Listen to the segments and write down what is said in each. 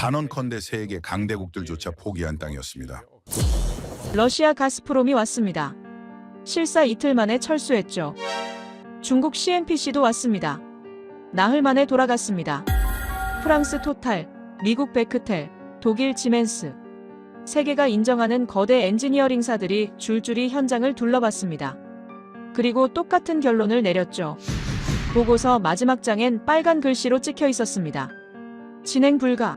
단언컨대 세계 강대국들조차 포기한 땅이었습니다. 러시아 가스프롬이 왔습니다. 실사 이틀 만에 철수했죠. 중국 CNPC도 왔습니다. 나흘 만에 돌아갔습니다. 프랑스 토탈, 미국 베크텔, 독일 지멘스. 세계가 인정하는 거대 엔지니어링사들이 줄줄이 현장을 둘러봤습니다. 그리고 똑같은 결론을 내렸죠. 보고서 마지막 장엔 빨간 글씨로 찍혀 있었습니다. 진행 불가.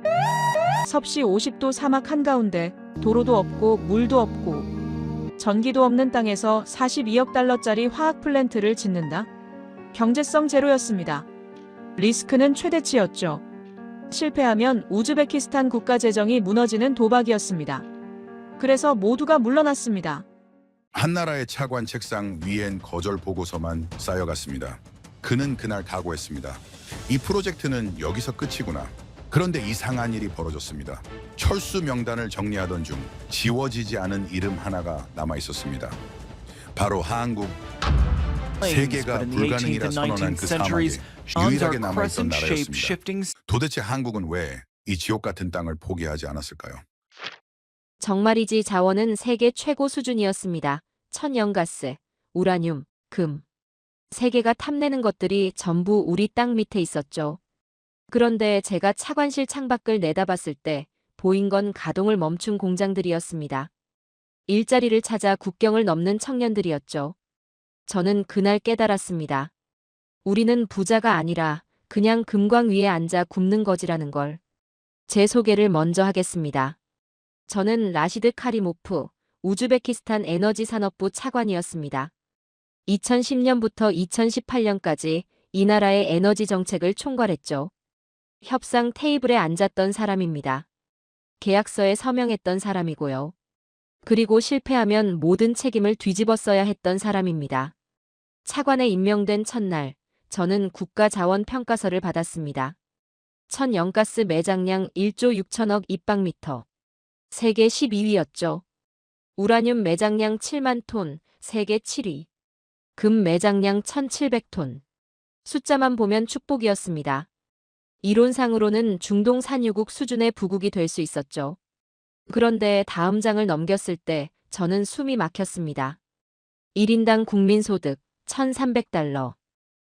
섭씨 50도 사막 한가운데 도로도 없고 물도 없고 전기도 없는 땅에서 42억 달러짜리 화학 플랜트를 짓는다? 경제성 제로였습니다. 리스크는 최대치였죠. 실패하면 우즈베키스탄 국가 재정이 무너지는 도박이었습니다. 그래서 모두가 물러났습니다. 한나라의 차관 책상 위엔 거절 보고서만 쌓여갔습니다. 그는 그날 각오했습니다. 이 프로젝트는 여기서 끝이구나. 그런데 이상한 일이 벌어졌습니다. 철수 명단을 정리하던 중 지워지지 않은 이름 하나가 남아 있었습니다. 바로 한국. 세계가 불가능이라 선언한 그 사막에 유일하게 남아있던 나라였습니다. 도대체 한국은 왜 이 지옥 같은 땅을 포기하지 않았을까요? 정말이지 자원은 세계 최고 수준이었습니다. 천연가스, 우라늄, 금. 세계가 탐내는 것들이 전부 우리 땅 밑에 있었죠. 그런데 제가 차관실 창밖을 내다봤을 때 보인 건 가동을 멈춘 공장들이었습니다. 일자리를 찾아 국경을 넘는 청년들이었죠. 저는 그날 깨달았습니다. 우리는 부자가 아니라 그냥 금광 위에 앉아 굽는 거지라는 걸. 제 소개를 먼저 하겠습니다. 저는 라시드 카리모프, 우즈베키스탄 에너지산업부 차관이었습니다. 2010년부터 2018년까지 이 나라의 에너지 정책을 총괄했죠. 협상 테이블에 앉았던 사람입니다. 계약서에 서명했던 사람이고요. 그리고 실패하면 모든 책임을 뒤집어 써야 했던 사람입니다. 차관에 임명된 첫날, 저는 국가자원평가서를 받았습니다. 천연가스 매장량 1조 6천억 입방미터. 세계 12위였죠. 우라늄 매장량 7만 톤, 세계 7위. 금 매장량 1,700톤. 숫자만 보면 축복이었습니다. 이론상으로는 중동 산유국 수준의 부국이 될 수 있었죠. 그런데 다음 장을 넘겼을 때 저는 숨이 막혔습니다. 1인당 국민소득 1,300달러.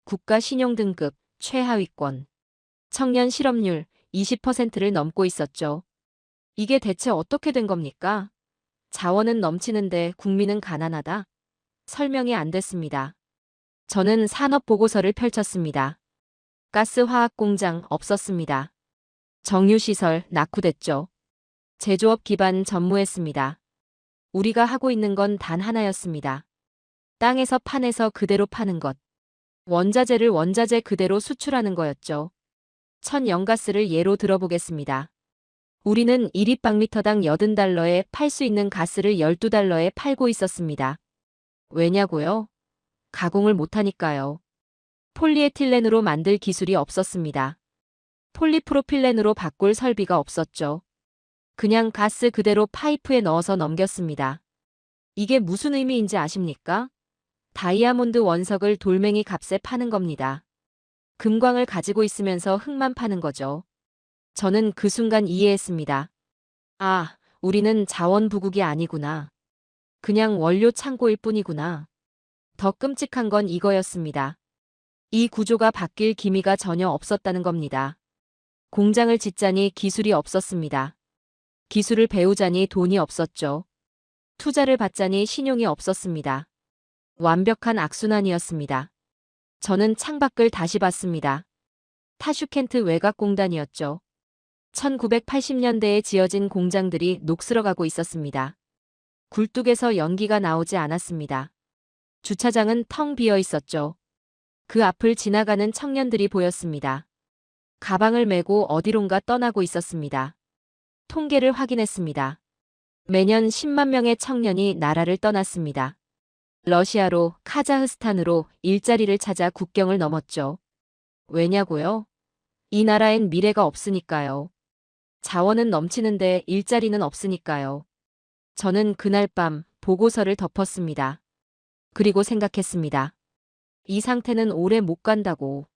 국가 신용등급 최하위권. 청년 실업률 20%를 넘고 있었죠. 이게 대체 어떻게 된 겁니까? 자원은 넘치는데 국민은 가난하다? 설명이 안 됐습니다. 저는 산업보고서를 펼쳤습니다. 가스화학공장 없었습니다. 정유시설 낙후됐죠. 제조업 기반 전무했습니다. 우리가 하고 있는 건 단 하나였습니다. 땅에서 판에서 그대로 파는 것. 원자재를 원자재 그대로 수출하는 거였죠. 천연가스를 예로 들어보겠습니다. 우리는 1입방미터당 80달러에 팔 수 있는 가스를 12달러에 팔고 있었습니다. 왜냐고요? 가공을 못하니까요. 폴리에틸렌으로 만들 기술이 없었습니다. 폴리프로필렌으로 바꿀 설비가 없었죠. 그냥 가스 그대로 파이프에 넣어서 넘겼습니다. 이게 무슨 의미인지 아십니까? 다이아몬드 원석을 돌멩이 값에 파는 겁니다. 금광을 가지고 있으면서 흙만 파는 거죠. 저는 그 순간 이해했습니다. 아, 우리는 자원부국이 아니구나. 그냥 원료 창고일 뿐이구나. 더 끔찍한 건 이거였습니다. 이 구조가 바뀔 기미가 전혀 없었다는 겁니다. 공장을 짓자니 기술이 없었습니다. 기술을 배우자니 돈이 없었죠. 투자를 받자니 신용이 없었습니다. 완벽한 악순환이었습니다. 저는 창밖을 다시 봤습니다. 타슈켄트 외곽공단이었죠. 1980년대에 지어진 공장들이 녹슬어가고 있었습니다. 굴뚝에서 연기가 나오지 않았습니다. 주차장은 텅 비어 있었죠. 그 앞을 지나가는 청년들이 보였습니다. 가방을 메고 어디론가 떠나고 있었습니다. 통계를 확인했습니다. 매년 10만 명의 청년이 나라를 떠났습니다. 러시아로, 카자흐스탄으로 일자리를 찾아 국경을 넘었죠. 왜냐고요? 이 나라엔 미래가 없으니까요. 자원은 넘치는데 일자리는 없으니까요. 저는 그날 밤 보고서를 덮었습니다. 그리고 생각했습니다. 이 상태는 오래 못 간다고.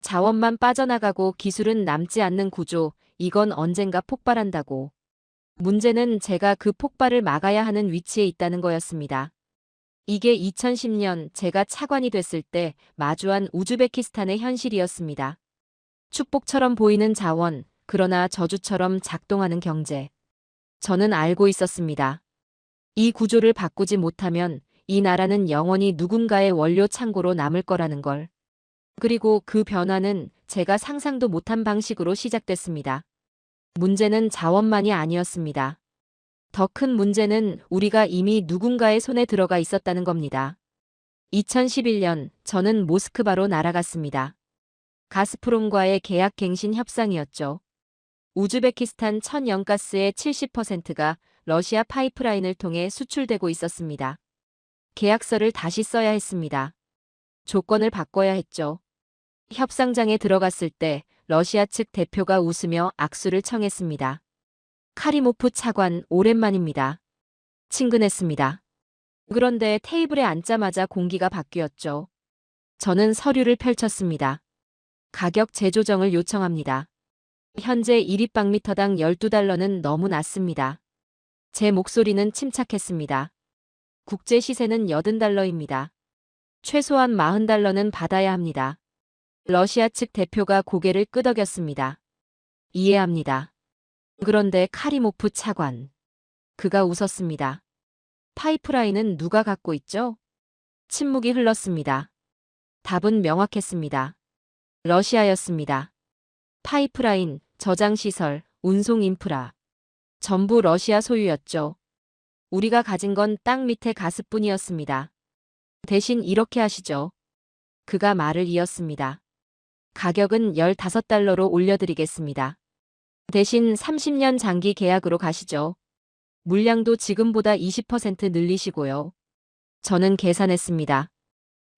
자원만 빠져나가고 기술은 남지 않는 구조, 이건 언젠가 폭발한다고. 문제는 제가 그 폭발을 막아야 하는 위치에 있다는 거였습니다. 이게 2010년 제가 차관이 됐을 때 마주한 우즈베키스탄의 현실이었습니다. 축복처럼 보이는 자원, 그러나 저주처럼 작동하는 경제. 저는 알고 있었습니다. 이 구조를 바꾸지 못하면 이 나라는 영원히 누군가의 원료 창고로 남을 거라는 걸. 그리고 그 변화는 제가 상상도 못한 방식으로 시작됐습니다. 문제는 자원만이 아니었습니다. 더 큰 문제는 우리가 이미 누군가의 손에 들어가 있었다는 겁니다. 2011년 저는 모스크바로 날아갔습니다. 가스프롬과의 계약 갱신 협상이었죠. 우즈베키스탄 천연가스의 70%가 러시아 파이프라인을 통해 수출되고 있었습니다. 계약서를 다시 써야 했습니다. 조건을 바꿔야 했죠. 협상장에 들어갔을 때 러시아 측 대표가 웃으며 악수를 청했습니다. 카리모프 차관 오랜만입니다. 친근했습니다. 그런데 테이블에 앉자마자 공기가 바뀌었죠. 저는 서류를 펼쳤습니다. 가격 재조정을 요청합니다. 현재 1입방미터당 12달러는 너무 낮습니다. 제 목소리는 침착했습니다. 국제 시세는 80달러입니다. 최소한 40달러는 받아야 합니다. 러시아 측 대표가 고개를 끄덕였습니다. 이해합니다. 그런데 카리모프 차관. 그가 웃었습니다. 파이프라인은 누가 갖고 있죠? 침묵이 흘렀습니다. 답은 명확했습니다. 러시아였습니다. 파이프라인, 저장시설, 운송 인프라. 전부 러시아 소유였죠. 우리가 가진 건 땅 밑에 가스뿐이었습니다. 대신 이렇게 하시죠. 그가 말을 이었습니다. 가격은 15달러로 올려드리겠습니다. 대신 30년 장기 계약으로 가시죠. 물량도 지금보다 20% 늘리시고요. 저는 계산했습니다.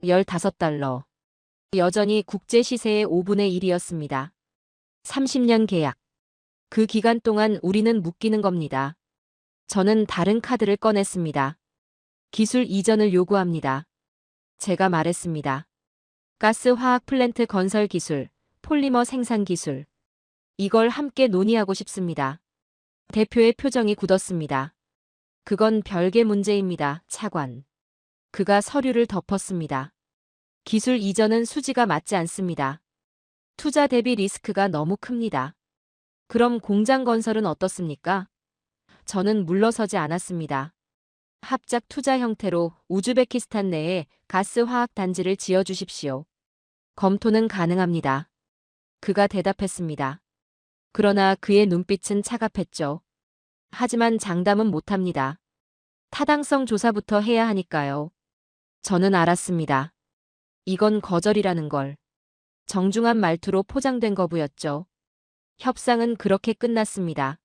15달러. 여전히 국제 시세의 5분의 1이었습니다. 30년 계약. 그 기간 동안 우리는 묶이는 겁니다. 저는 다른 카드를 꺼냈습니다. 기술 이전을 요구합니다. 제가 말했습니다. 가스 화학 플랜트 건설 기술, 폴리머 생산 기술. 이걸 함께 논의하고 싶습니다. 대표의 표정이 굳었습니다. 그건 별개 문제입니다, 차관. 그가 서류를 덮었습니다. 기술 이전은 수지가 맞지 않습니다. 투자 대비 리스크가 너무 큽니다. 그럼 공장 건설은 어떻습니까? 저는 물러서지 않았습니다. 합작 투자 형태로 우즈베키스탄 내에 가스 화학 단지를 지어주십시오. 검토는 가능합니다. 그가 대답했습니다. 그러나 그의 눈빛은 차갑했죠. 하지만 장담은 못합니다. 타당성 조사부터 해야 하니까요. 저는 알았습니다. 이건 거절이라는 걸. 정중한 말투로 포장된 거부였죠. 협상은 그렇게 끝났습니다.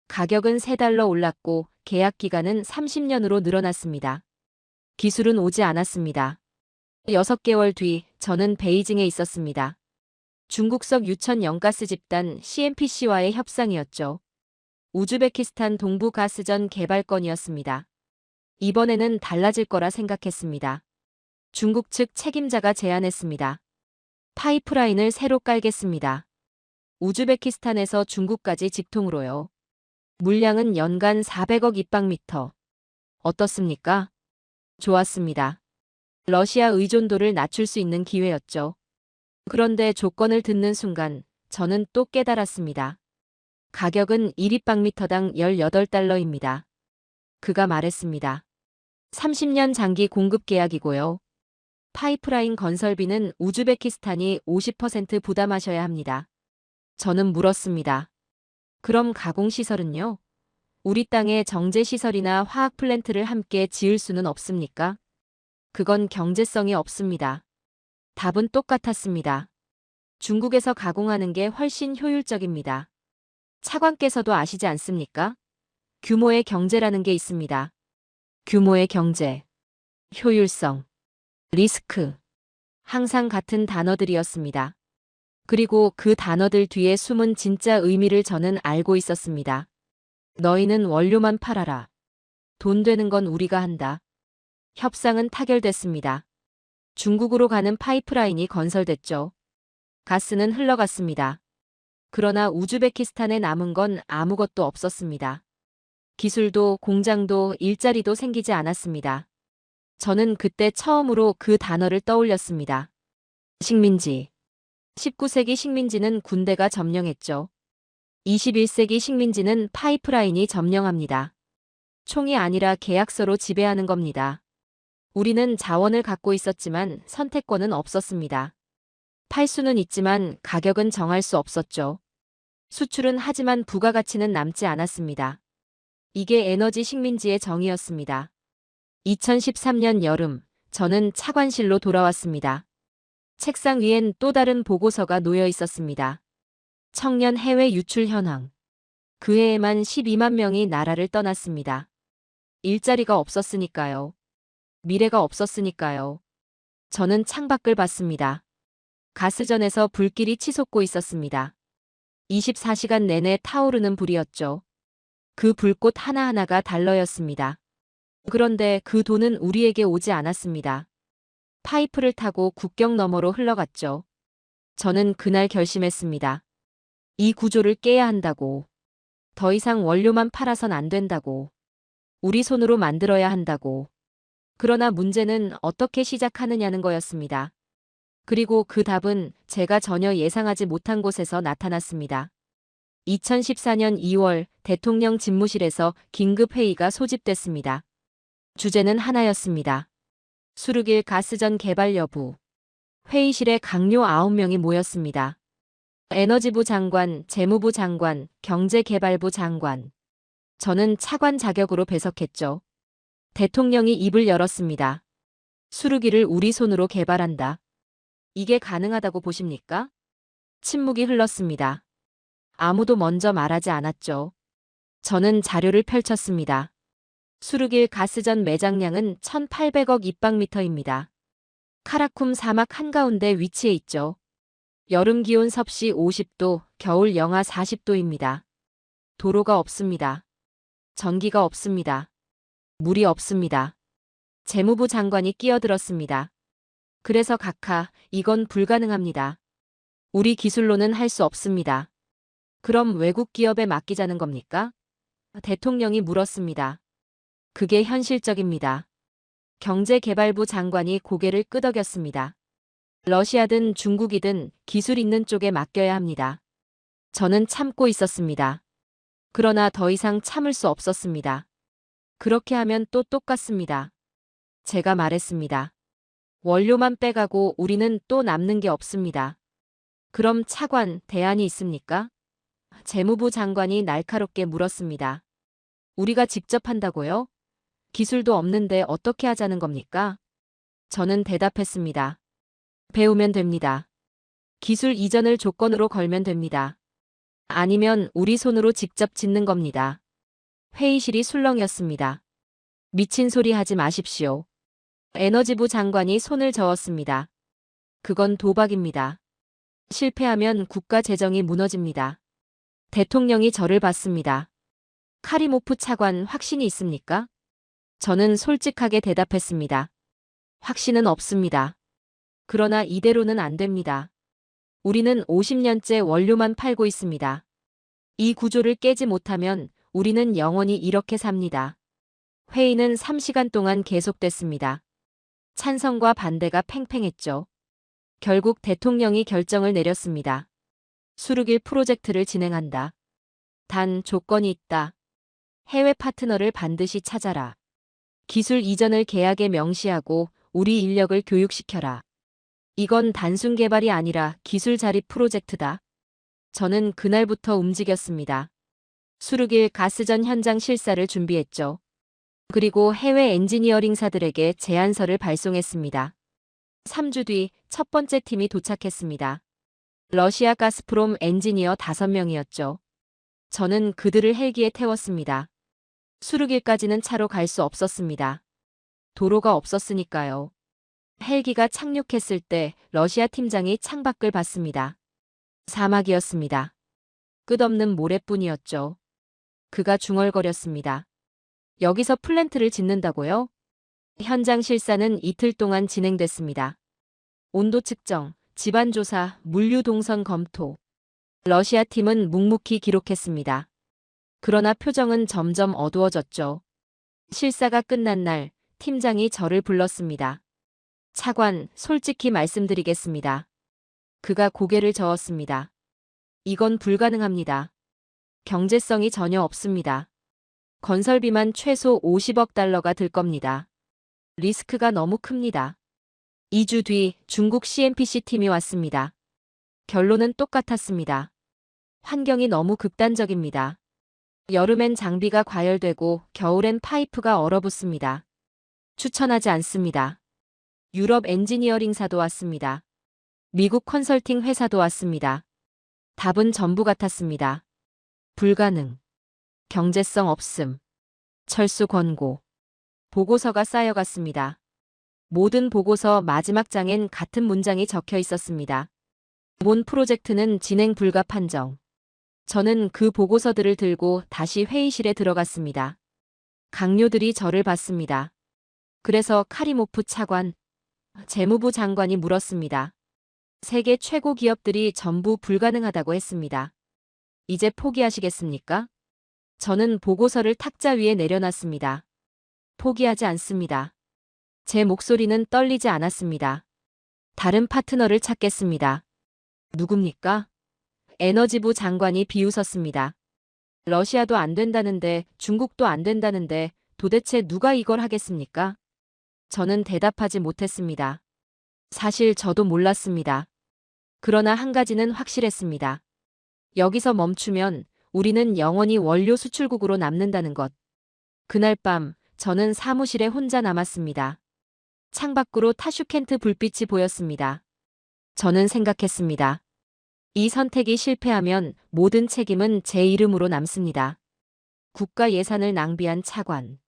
가격은 3달러 올랐고 계약 기간은 30년으로 늘어났습니다. 기술은 오지 않았습니다. 6개월 뒤 저는 베이징에 있었습니다. 중국석 유천 영가스 집단 CNPC와의 협상이었죠. 우즈베키스탄 동부 가스전 개발건이었습니다. 이번에는 달라질 거라 생각했습니다. 중국 측 책임자가 제안했습니다. 파이프라인을 새로 깔겠습니다. 우즈베키스탄에서 중국까지 직통으로요. 물량은 연간 400억 입방미터. 어떻습니까? 좋았습니다. 러시아 의존도를 낮출 수 있는 기회였죠. 그런데 조건을 듣는 순간 저는 또 깨달았습니다. 가격은 1입방미터당 18달러입니다. 그가 말했습니다. 30년 장기 공급 계약이고요. 파이프라인 건설비는 우즈베키스탄이 50% 부담하셔야 합니다. 저는 물었습니다. 그럼 가공시설은요? 우리 땅에 정제시설이나 화학 플랜트를 함께 지을 수는 없습니까? 그건 경제성이 없습니다. 답은 똑같았습니다. 중국에서 가공하는 게 훨씬 효율적입니다. 차관께서도 아시지 않습니까? 규모의 경제라는 게 있습니다. 규모의 경제, 효율성, 리스크. 항상 같은 단어들이었습니다. 그리고 그 단어들 뒤에 숨은 진짜 의미를 저는 알고 있었습니다. 너희는 원료만 팔아라. 돈 되는 건 우리가 한다. 협상은 타결됐습니다. 중국으로 가는 파이프라인이 건설됐죠. 가스는 흘러갔습니다. 그러나 우즈베키스탄에 남은 건 아무것도 없었습니다. 기술도 공장도 일자리도 생기지 않았습니다. 저는 그때 처음으로 그 단어를 떠올렸습니다. 식민지. 19세기 식민지는 군대가 점령했죠. 21세기 식민지는 파이프라인이 점령합니다. 총이 아니라 계약서로 지배하는 겁니다. 우리는 자원을 갖고 있었지만 선택권은 없었습니다. 팔 수는 있지만 가격은 정할 수 없었죠. 수출은 하지만 부가가치는 남지 않았습니다. 이게 에너지 식민지의 정의였습니다. 2013년 여름, 저는 차관실로 돌아왔습니다. 책상 위엔 또 다른 보고서가 놓여 있었습니다. 청년 해외 유출 현황. 그 해에만 12만 명이 나라를 떠났습니다. 일자리가 없었으니까요. 미래가 없었으니까요. 저는 창밖을 봤습니다. 가스전에서 불길이 치솟고 있었습니다. 24시간 내내 타오르는 불이었죠. 그 불꽃 하나하나가 달러였습니다. 그런데 그 돈은 우리에게 오지 않았습니다. 파이프를 타고 국경 너머로 흘러갔죠. 저는 그날 결심했습니다. 이 구조를 깨야 한다고. 더 이상 원료만 팔아선 안 된다고. 우리 손으로 만들어야 한다고. 그러나 문제는 어떻게 시작하느냐는 거였습니다. 그리고 그 답은 제가 전혀 예상하지 못한 곳에서 나타났습니다. 2014년 2월 대통령 집무실에서 긴급회의가 소집됐습니다. 주제는 하나였습니다. 수르길 가스전 개발 여부. 회의실에 강요 9명이 모였습니다. 에너지부 장관, 재무부 장관, 경제개발부 장관. 저는 차관 자격으로 배석했죠. 대통령이 입을 열었습니다. 수르기를 우리 손으로 개발한다. 이게 가능하다고 보십니까? 침묵이 흘렀습니다. 아무도 먼저 말하지 않았죠. 저는 자료를 펼쳤습니다. 수르길 가스전 매장량은 1,800억 입방미터입니다. 카라쿰 사막 한가운데 위치해 있죠. 여름 기온 섭씨 50도, 겨울 영하 40도입니다. 도로가 없습니다. 전기가 없습니다. 물이 없습니다. 재무부 장관이 끼어들었습니다. 그래서 각하, 이건 불가능합니다. 우리 기술로는 할 수 없습니다. 그럼 외국 기업에 맡기자는 겁니까? 대통령이 물었습니다. 그게 현실적입니다. 경제개발부 장관이 고개를 끄덕였습니다. 러시아든 중국이든 기술 있는 쪽에 맡겨야 합니다. 저는 참고 있었습니다. 그러나 더 이상 참을 수 없었습니다. 그렇게 하면 또 똑같습니다. 제가 말했습니다. 원료만 빼가고 우리는 또 남는 게 없습니다. 그럼 차관, 대안이 있습니까? 재무부 장관이 날카롭게 물었습니다. 우리가 직접 한다고요? 기술도 없는데 어떻게 하자는 겁니까? 저는 대답했습니다. 배우면 됩니다. 기술 이전을 조건으로 걸면 됩니다. 아니면 우리 손으로 직접 짓는 겁니다. 회의실이 술렁였습니다. 미친 소리 하지 마십시오. 에너지부 장관이 손을 저었습니다. 그건 도박입니다. 실패하면 국가 재정이 무너집니다. 대통령이 저를 봤습니다. 카리모프 차관 확신이 있습니까? 저는 솔직하게 대답했습니다. 확신은 없습니다. 그러나 이대로는 안 됩니다. 우리는 50년째 원료만 팔고 있습니다. 이 구조를 깨지 못하면 우리는 영원히 이렇게 삽니다. 회의는 3시간 동안 계속됐습니다. 찬성과 반대가 팽팽했죠. 결국 대통령이 결정을 내렸습니다. 수르길 프로젝트를 진행한다. 단 조건이 있다. 해외 파트너를 반드시 찾아라. 기술 이전을 계약에 명시하고 우리 인력을 교육시켜라. 이건 단순 개발이 아니라 기술 자립 프로젝트다. 저는 그날부터 움직였습니다. 수르길 가스전 현장 실사를 준비했죠. 그리고 해외 엔지니어링사들에게 제안서를 발송했습니다. 3주 뒤 첫 번째 팀이 도착했습니다. 러시아 가스프롬 엔지니어 5명이었죠. 저는 그들을 헬기에 태웠습니다. 수르길까지는 차로 갈 수 없었습니다. 도로가 없었으니까요. 헬기가 착륙했을 때 러시아 팀장이 창밖을 봤습니다. 사막이었습니다. 끝없는 모래뿐이었죠. 그가 중얼거렸습니다. 여기서 플랜트를 짓는다고요? 현장 실사는 이틀 동안 진행됐습니다. 온도 측정, 집안 조사, 물류 동선 검토. 러시아 팀은 묵묵히 기록했습니다. 그러나 표정은 점점 어두워졌죠. 실사가 끝난 날 팀장이 저를 불렀습니다. 차관, 솔직히 말씀드리겠습니다. 그가 고개를 저었습니다. 이건 불가능합니다. 경제성이 전혀 없습니다. 건설비만 최소 50억 달러가 들 겁니다. 리스크가 너무 큽니다. 2주 뒤 중국 CNPC 팀이 왔습니다. 결론은 똑같았습니다. 환경이 너무 극단적입니다. 여름엔 장비가 과열되고 겨울엔 파이프가 얼어붙습니다. 추천하지 않습니다. 유럽 엔지니어링사도 왔습니다. 미국 컨설팅 회사도 왔습니다. 답은 전부 같았습니다. 불가능. 경제성 없음. 철수 권고. 보고서가 쌓여갔습니다. 모든 보고서 마지막 장엔 같은 문장이 적혀 있었습니다. 본 프로젝트는 진행 불가 판정. 저는 그 보고서들을 들고 다시 회의실에 들어갔습니다. 강요들이 저를 봤습니다. 그래서 카리모프 차관, 재무부 장관이 물었습니다. 세계 최고 기업들이 전부 불가능하다고 했습니다. 이제 포기하시겠습니까? 저는 보고서를 탁자 위에 내려놨습니다. 포기하지 않습니다. 제 목소리는 떨리지 않았습니다. 다른 파트너를 찾겠습니다. 누굽니까? 에너지부 장관이 비웃었습니다. 러시아도 안 된다는데 중국도 안 된다는데 도대체 누가 이걸 하겠습니까? 저는 대답하지 못했습니다. 사실 저도 몰랐습니다. 그러나 한 가지는 확실했습니다. 여기서 멈추면 우리는 영원히 원료 수출국으로 남는다는 것. 그날 밤 저는 사무실에 혼자 남았습니다. 창밖으로 타슈켄트 불빛이 보였습니다. 저는 생각했습니다. 이 선택이 실패하면 모든 책임은 제 이름으로 남습니다. 국가 예산을 낭비한 차관.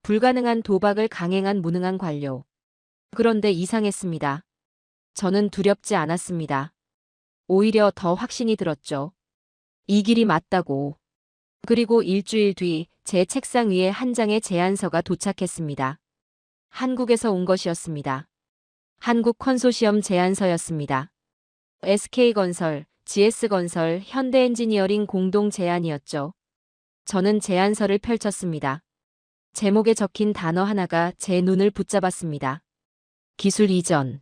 불가능한 도박을 강행한 무능한 관료. 그런데 이상했습니다. 저는 두렵지 않았습니다. 오히려 더 확신이 들었죠. 이 길이 맞다고. 그리고 일주일 뒤 제 책상 위에 한 장의 제안서가 도착했습니다. 한국에서 온 것이었습니다. 한국 컨소시엄 제안서였습니다. SK건설, GS건설, 현대엔지니어링 공동 제안이었죠. 저는 제안서를 펼쳤습니다. 제목에 적힌 단어 하나가 제 눈을 붙잡았습니다. 기술 이전.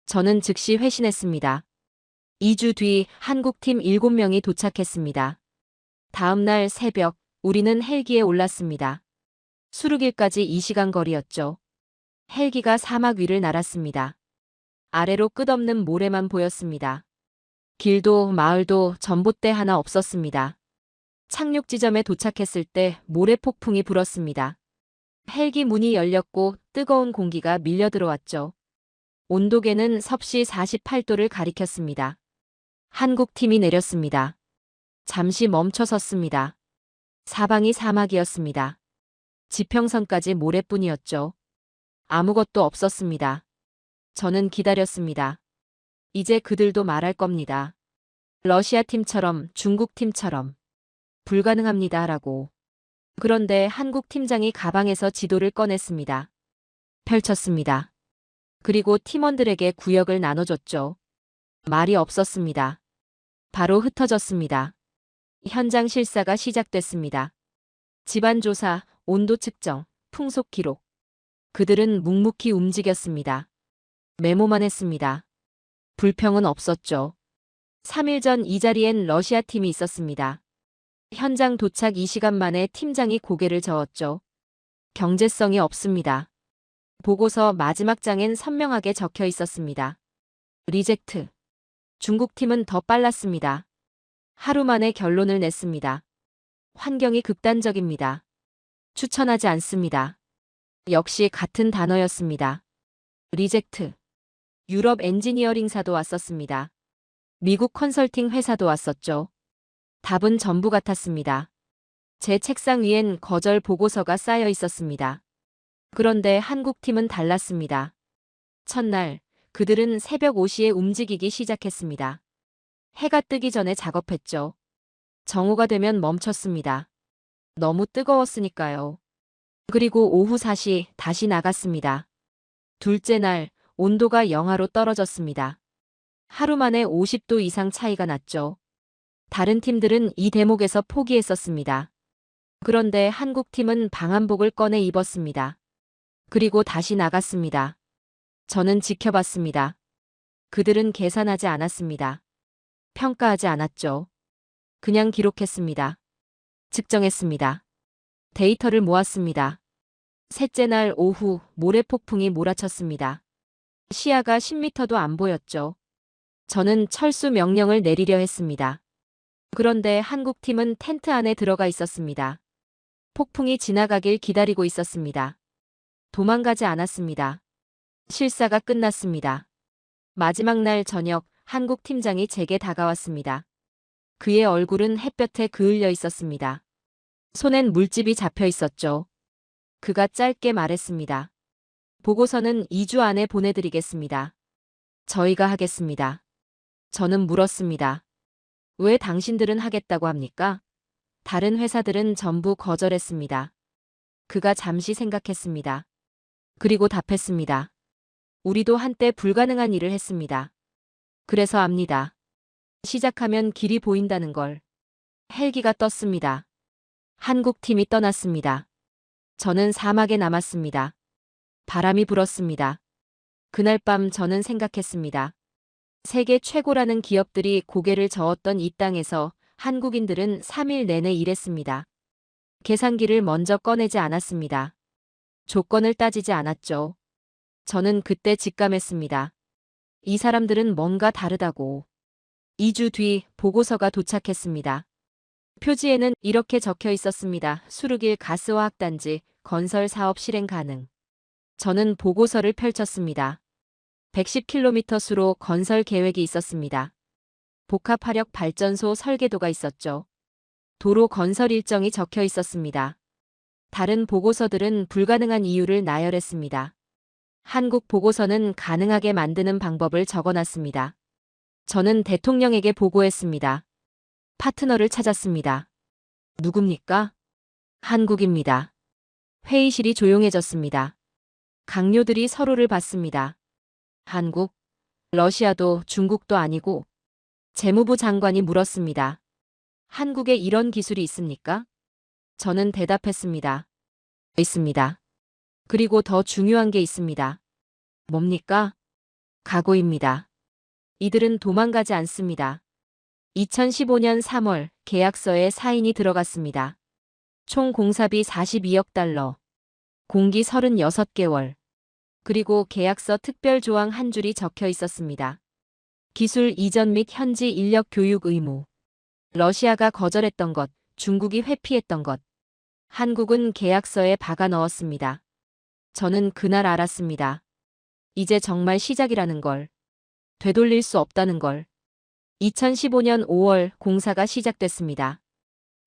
저는 즉시 회신했습니다. 2주 뒤 한국팀 7명이 도착했습니다. 다음 날 새벽, 우리는 헬기에 올랐습니다. 수르길까지 2시간 거리였죠. 헬기가 사막 위를 날았습니다. 아래로 끝없는 모래만 보였습니다. 길도 마을도 전봇대 하나 없었습니다. 착륙 지점에 도착했을 때 모래 폭풍이 불었습니다. 헬기 문이 열렸고 뜨거운 공기가 밀려 들어왔죠. 온도계는 섭씨 48도를 가리켰습니다. 한국 팀이 내렸습니다. 잠시 멈춰 섰습니다. 사방이 사막이었습니다. 지평선까지 모래뿐이었죠. 아무것도 없었습니다. 저는 기다렸습니다. 이제 그들도 말할 겁니다. 러시아 팀처럼 중국 팀처럼 불가능합니다 라고. 그런데 한국 팀장이 가방에서 지도를 꺼냈습니다. 펼쳤습니다. 그리고 팀원들에게 구역을 나눠줬죠. 말이 없었습니다. 바로 흩어졌습니다. 현장 실사가 시작됐습니다. 집안 조사, 온도 측정, 풍속 기록. 그들은 묵묵히 움직였습니다. 메모만 했습니다. 불평은 없었죠. 3일 전 이 자리엔 러시아 팀이 있었습니다. 현장 도착 2시간 만에 팀장이 고개를 저었죠. 경제성이 없습니다. 보고서 마지막 장엔 선명하게 적혀 있었습니다. 리젝트. 중국 팀은 더 빨랐습니다. 하루 만에 결론을 냈습니다. 환경이 극단적입니다. 추천하지 않습니다. 역시 같은 단어였습니다. 리젝트. 유럽 엔지니어링사도 왔었습니다. 미국 컨설팅 회사도 왔었죠. 답은 전부 같았습니다. 제 책상 위엔 거절 보고서가 쌓여 있었습니다. 그런데 한국 팀은 달랐습니다. 첫날, 그들은 새벽 5시에 움직이기 시작했습니다. 해가 뜨기 전에 작업했죠. 정오가 되면 멈췄습니다. 너무 뜨거웠으니까요. 그리고 오후 4시 다시 나갔습니다. 둘째 날, 온도가 영하로 떨어졌습니다. 하루 만에 50도 이상 차이가 났죠. 다른 팀들은 이 대목에서 포기했었습니다. 그런데 한국 팀은 방한복을 꺼내 입었습니다. 그리고 다시 나갔습니다. 저는 지켜봤습니다. 그들은 계산하지 않았습니다. 평가하지 않았죠. 그냥 기록했습니다. 측정했습니다. 데이터를 모았습니다. 셋째 날 오후 모래폭풍이 몰아쳤습니다. 시야가 10m도 안 보였죠. 저는 철수 명령을 내리려 했습니다. 그런데 한국팀은 텐트 안에 들어가 있었습니다. 폭풍이 지나가길 기다리고 있었습니다. 도망가지 않았습니다. 실사가 끝났습니다. 마지막 날 저녁 한국 팀장이 제게 다가왔습니다. 그의 얼굴은 햇볕에 그을려 있었습니다. 손엔 물집이 잡혀 있었죠. 그가 짧게 말했습니다. 보고서는 2주 안에 보내드리겠습니다. 저희가 하겠습니다. 저는 물었습니다. 왜 당신들은 하겠다고 합니까? 다른 회사들은 전부 거절했습니다. 그가 잠시 생각했습니다. 그리고 답했습니다. 우리도 한때 불가능한 일을 했습니다. 그래서 압니다. 시작하면 길이 보인다는 걸. 헬기가 떴습니다. 한국 팀이 떠났습니다. 저는 사막에 남았습니다. 바람이 불었습니다. 그날 밤 저는 생각했습니다. 세계 최고라는 기업들이 고개를 저었던 이 땅에서 한국인들은 3일 내내 일했습니다. 계산기를 먼저 꺼내지 않았습니다. 조건을 따지지 않았죠. 저는 그때 직감했습니다. 이 사람들은 뭔가 다르다고. 2주 뒤 보고서가 도착했습니다. 표지에는 이렇게 적혀 있었습니다. 수르길 가스화학단지 건설 사업 실행 가능. 저는 보고서를 펼쳤습니다. 110km 수로 건설 계획이 있었습니다. 복합화력 발전소 설계도가 있었죠. 도로 건설 일정이 적혀 있었습니다. 다른 보고서들은 불가능한 이유를 나열했습니다. 한국 보고서는 가능하게 만드는 방법을 적어놨습니다. 저는 대통령에게 보고했습니다. 파트너를 찾았습니다. 누굽니까? 한국입니다. 회의실이 조용해졌습니다. 강요들이 서로를 봤습니다. 한국, 러시아도 중국도 아니고. 재무부 장관이 물었습니다. 한국에 이런 기술이 있습니까? 저는 대답했습니다. 있습니다. 그리고 더 중요한 게 있습니다. 뭡니까? 각오입니다. 이들은 도망가지 않습니다. 2015년 3월 계약서에 사인이 들어갔습니다. 총 공사비 42억 달러, 공기 36개월, 그리고 계약서 특별 조항 한 줄이 적혀 있었습니다. 기술 이전 및 현지 인력 교육 의무. 러시아가 거절했던 것, 중국이 회피했던 것. 한국은 계약서에 박아 넣었습니다. 저는 그날 알았습니다. 이제 정말 시작이라는 걸. 되돌릴 수 없다는 걸. 2015년 5월 공사가 시작됐습니다.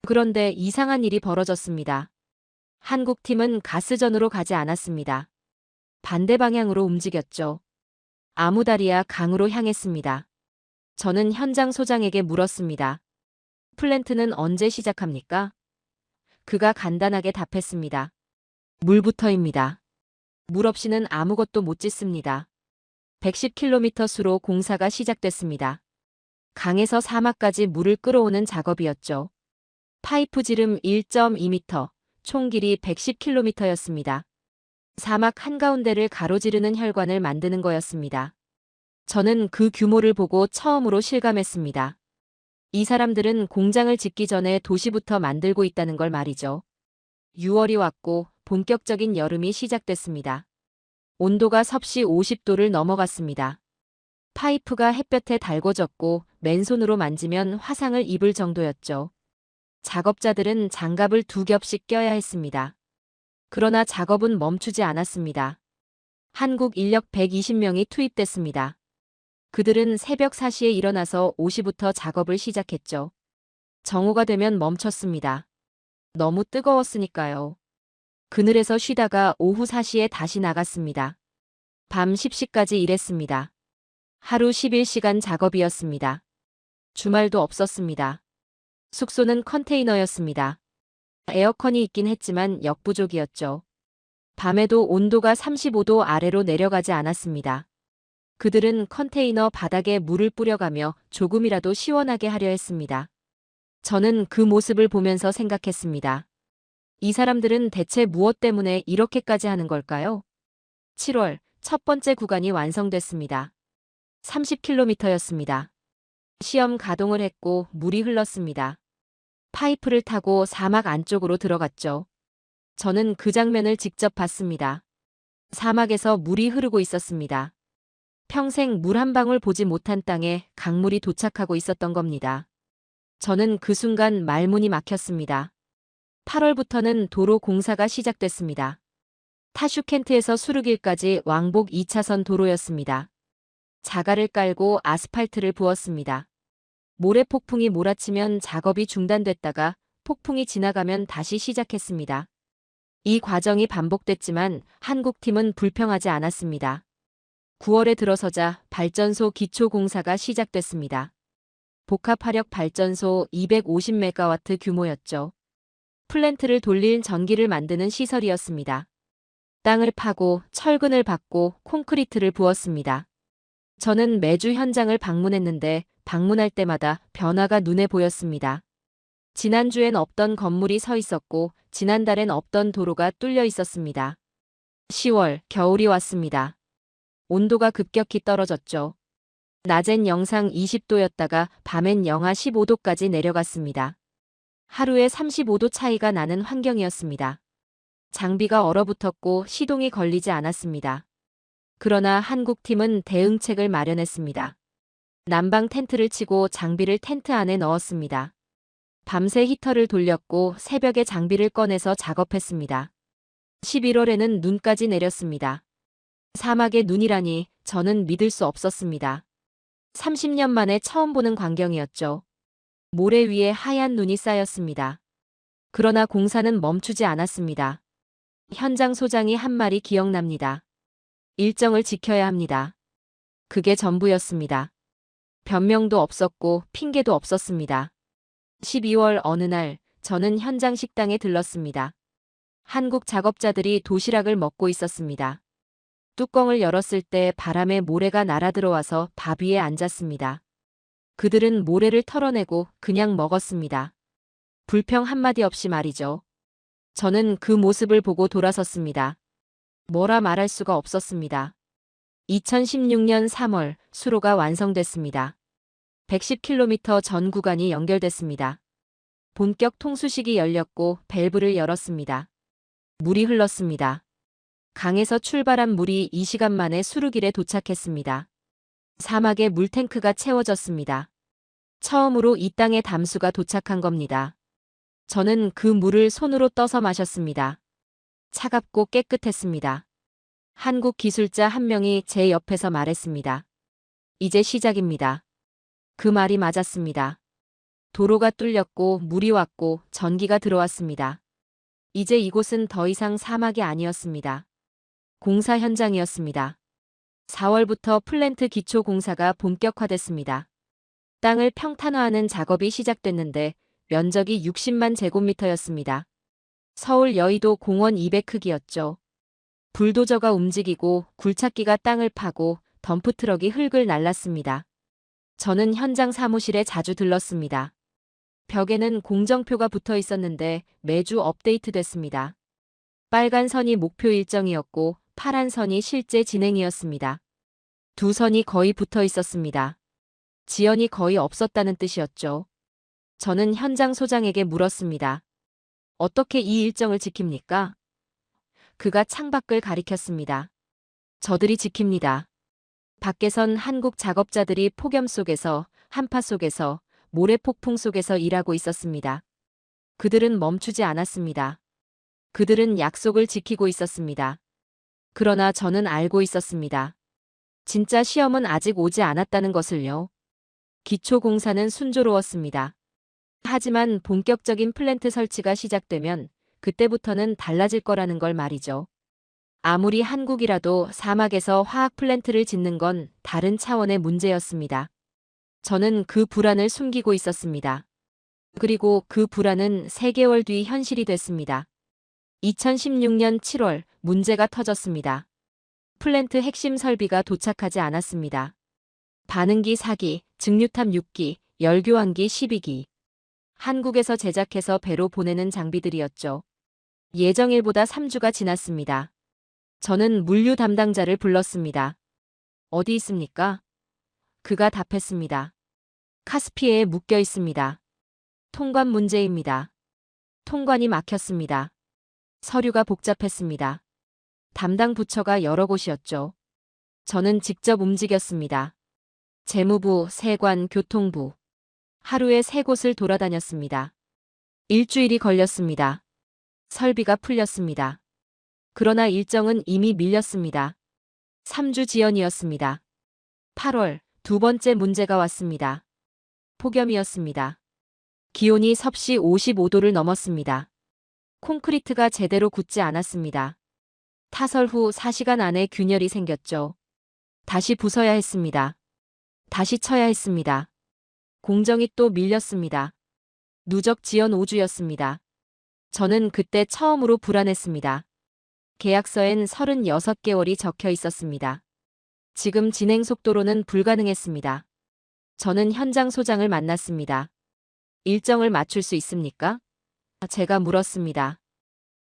그런데 이상한 일이 벌어졌습니다. 한국팀은 가스전으로 가지 않았습니다. 반대 방향으로 움직였죠. 아무다리아 강으로 향했습니다. 저는 현장 소장에게 물었습니다. 플랜트는 언제 시작합니까? 그가 간단하게 답했습니다. 물부터입니다. 물 없이는 아무것도 못 짓습니다. 110km 수로 공사가 시작됐습니다. 강에서 사막까지 물을 끌어오는 작업이었죠. 파이프 지름 1.2m, 총 길이 110km였습니다. 사막 한가운데를 가로지르는 혈관을 만드는 거였습니다. 저는 그 규모를 보고 처음으로 실감했습니다. 이 사람들은 공장을 짓기 전에 도시부터 만들고 있다는 걸 말이죠. 6월이 왔고 본격적인 여름이 시작됐습니다. 온도가 섭씨 50도를 넘어갔습니다. 파이프가 햇볕에 달궈졌고 맨손으로 만지면 화상을 입을 정도였죠. 작업자들은 장갑을 2겹씩 껴야 했습니다. 그러나 작업은 멈추지 않았습니다. 한국 인력 120명이 투입됐습니다. 그들은 새벽 4시에 일어나서 5시부터 작업을 시작했죠. 정오가 되면 멈췄습니다. 너무 뜨거웠으니까요. 그늘에서 쉬다가 오후 4시에 다시 나갔습니다. 밤 10시까지 일했습니다. 하루 11시간 작업이었습니다. 주말도 없었습니다. 숙소는 컨테이너였습니다. 에어컨이 있긴 했지만 역부족이었죠. 밤에도 온도가 35도 아래로 내려가지 않았습니다. 그들은 컨테이너 바닥에 물을 뿌려가며 조금이라도 시원하게 하려 했습니다. 저는 그 모습을 보면서 생각했습니다. 이 사람들은 대체 무엇 때문에 이렇게까지 하는 걸까요? 7월 첫 번째 구간이 완성됐습니다. 30km였습니다. 시험 가동을 했고 물이 흘렀습니다. 파이프를 타고 사막 안쪽으로 들어갔죠. 저는 그 장면을 직접 봤습니다. 사막에서 물이 흐르고 있었습니다. 평생 물 한 방울 보지 못한 땅에 강물이 도착하고 있었던 겁니다. 저는 그 순간 말문이 막혔습니다. 8월부터는 도로 공사가 시작됐습니다. 타슈켄트에서 수르길까지 왕복 2차선 도로였습니다. 자갈을 깔고 아스팔트를 부었습니다. 모래 폭풍이 몰아치면 작업이 중단됐다가 폭풍이 지나가면 다시 시작했습니다. 이 과정이 반복됐지만 한국팀은 불평하지 않았습니다. 9월에 들어서자 발전소 기초 공사가 시작됐습니다. 복합화력 발전소 250메가와트 규모였죠. 플랜트를 돌릴 전기를 만드는 시설이었습니다. 땅을 파고 철근을 받고 콘크리트를 부었습니다. 저는 매주 현장을 방문했는데 방문할 때마다 변화가 눈에 보였습니다. 지난주엔 없던 건물이 서 있었고 지난달엔 없던 도로가 뚫려 있었습니다. 10월, 겨울이 왔습니다. 온도가 급격히 떨어졌죠. 낮엔 영상 20도였다가 밤엔 영하 15도까지 내려갔습니다. 하루에 35도 차이가 나는 환경이었습니다. 장비가 얼어붙었고 시동이 걸리지 않았습니다. 그러나 한국팀은 대응책을 마련했습니다. 난방 텐트를 치고 장비를 텐트 안에 넣었습니다. 밤새 히터를 돌렸고 새벽에 장비를 꺼내서 작업했습니다. 11월에는 눈까지 내렸습니다. 사막에 눈이라니 저는 믿을 수 없었습니다. 30년 만에 처음 보는 광경이었죠. 모래 위에 하얀 눈이 쌓였습니다. 그러나 공사는 멈추지 않았습니다. 현장 소장이 한 말이 기억납니다. 일정을 지켜야 합니다. 그게 전부였습니다. 변명도 없었고 핑계도 없었습니다. 12월 어느 날 저는 현장 식당에 들렀습니다. 한국 작업자들이 도시락을 먹고 있었습니다. 뚜껑을 열었을 때 바람에 모래가 날아들어와서 밥 위에 앉았습니다. 그들은 모래를 털어내고 그냥 먹었습니다. 불평 한마디 없이 말이죠. 저는 그 모습을 보고 돌아섰습니다. 뭐라 말할 수가 없었습니다. 2016년 3월 수로가 완성됐습니다. 110km 전 구간이 연결됐습니다. 본격 통수식이 열렸고 밸브를 열었습니다. 물이 흘렀습니다. 강에서 출발한 물이 2시간 만에 수르길에 도착했습니다. 사막에 물탱크가 채워졌습니다. 처음으로 이 땅에 담수가 도착한 겁니다. 저는 그 물을 손으로 떠서 마셨습니다. 차갑고 깨끗했습니다. 한국 기술자 한 명이 제 옆에서 말했습니다. 이제 시작입니다. 그 말이 맞았습니다. 도로가 뚫렸고 물이 왔고 전기가 들어왔습니다. 이제 이곳은 더 이상 사막이 아니었습니다. 공사 현장이었습니다. 4월부터 플랜트 기초 공사가 본격화됐습니다. 땅을 평탄화하는 작업이 시작됐는데 면적이 60만 제곱미터였습니다. 서울 여의도 공원 200 크기였죠. 불도저가 움직이고 굴착기가 땅을 파고 덤프트럭이 흙을 날랐습니다. 저는 현장 사무실에 자주 들렀습니다. 벽에는 공정표가 붙어 있었는데 매주 업데이트됐습니다. 빨간 선이 목표 일정이었고 파란 선이 실제 진행이었습니다. 두 선이 거의 붙어 있었습니다. 지연이 거의 없었다는 뜻이었죠. 저는 현장 소장에게 물었습니다. 어떻게 이 일정을 지킵니까? 그가 창밖을 가리켰습니다. 저들이 지킵니다. 밖에선 한국 작업자들이 폭염 속에서, 한파 속에서, 모래폭풍 속에서 일하고 있었습니다. 그들은 멈추지 않았습니다. 그들은 약속을 지키고 있었습니다. 그러나 저는 알고 있었습니다. 진짜 시험은 아직 오지 않았다는 것을요. 기초 공사는 순조로웠습니다. 하지만 본격적인 플랜트 설치가 시작되면 그때부터는 달라질 거라는 걸 말이죠. 아무리 한국이라도 사막에서 화학 플랜트를 짓는 건 다른 차원의 문제였습니다. 저는 그 불안을 숨기고 있었습니다. 그리고 그 불안은 3개월 뒤 현실이 됐습니다. 2016년 7월 문제가 터졌습니다. 플랜트 핵심 설비가 도착하지 않았습니다. 반응기 4기, 증류탑 6기, 열교환기 12기. 한국에서 제작해서 배로 보내는 장비들이었죠. 예정일보다 3주가 지났습니다. 저는 물류 담당자를 불렀습니다. 어디 있습니까? 그가 답했습니다. 카스피해에 묶여 있습니다. 통관 문제입니다. 통관이 막혔습니다. 서류가 복잡했습니다. 담당 부처가 여러 곳이었죠. 저는 직접 움직였습니다. 재무부, 세관, 교통부. 하루에 3곳을 돌아다녔습니다. 일주일이 걸렸습니다. 설비가 풀렸습니다. 그러나 일정은 이미 밀렸습니다. 3주 지연이었습니다. 8월 두 번째 문제가 왔습니다. 폭염이었습니다. 기온이 섭씨 55도를 넘었습니다. 콘크리트가 제대로 굳지 않았습니다. 타설 후 4시간 안에 균열이 생겼죠. 다시 부숴야 했습니다. 다시 쳐야 했습니다. 공정이 또 밀렸습니다. 누적 지연 5주였습니다. 저는 그때 처음으로 불안했습니다. 계약서엔 36개월이 적혀 있었습니다. 지금 진행 속도로는 불가능했습니다. 저는 현장 소장을 만났습니다. 일정을 맞출 수 있습니까? 제가 물었습니다.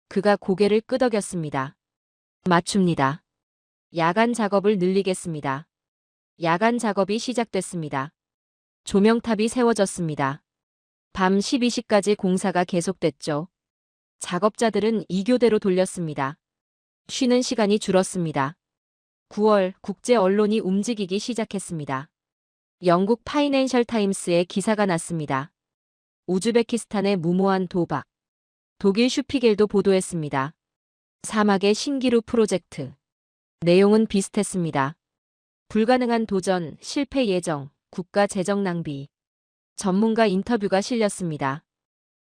그가 고개를 끄덕였습니다. 맞춥니다. 야간 작업을 늘리겠습니다. 야간 작업이 시작됐습니다. 조명탑이 세워졌습니다. 밤 12시까지 공사가 계속됐죠. 작업자들은 2교대로 돌렸습니다. 쉬는 시간이 줄었습니다. 9월 국제 언론이 움직이기 시작했습니다. 영국 파이낸셜 타임스에 기사가 났습니다. 우즈베키스탄의 무모한 도박. 독일 슈피겔도 보도했습니다. 사막의 신기루 프로젝트. 내용은 비슷했습니다. 불가능한 도전, 실패 예정, 국가 재정 낭비. 전문가 인터뷰가 실렸습니다.